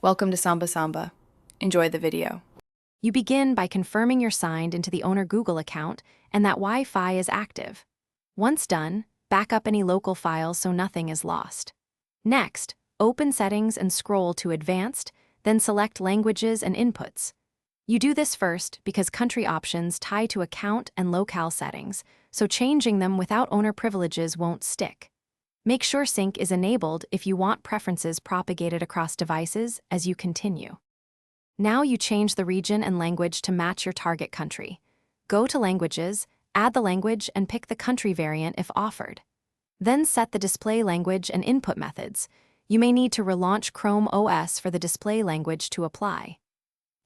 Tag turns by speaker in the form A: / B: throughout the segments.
A: Welcome to Samba Samba. Enjoy the video.
B: You begin by confirming you're signed into the owner Google account and that Wi-Fi is active. Once done, back up any local files so nothing is lost. Next, open Settings and scroll to Advanced, then select Languages and Inputs. You do this first because country options tie to account and locale settings, so changing them without owner privileges won't stick. Make sure sync is enabled if you want preferences propagated across devices as you continue. Now you change the region and language to match your target country. Go to Languages, add the language, and pick the country variant if offered. Then set the display language and input methods. You may need to relaunch Chrome OS for the display language to apply.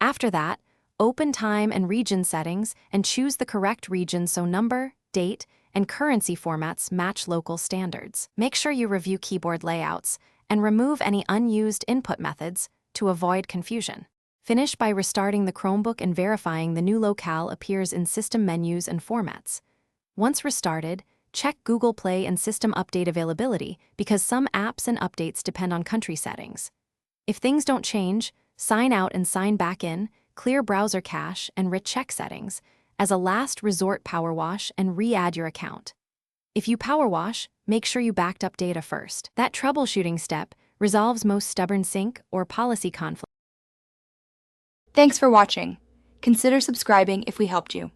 B: After that, open time and region settings and choose the correct region so number, date, and currency formats match local standards. Make sure you review keyboard layouts and remove any unused input methods to avoid confusion. Finish by restarting the Chromebook and verifying the new locale appears in system menus and formats. Once restarted, check Google Play and system update availability because some apps and updates depend on country settings. If things don't change, sign out and sign back in, clear browser cache and recheck settings. As a last resort power wash and re-add your account. If you power wash, make sure you backed up data first. That troubleshooting step resolves most stubborn sync or policy conflicts.
C: Thanks for watching. Consider subscribing if we helped you.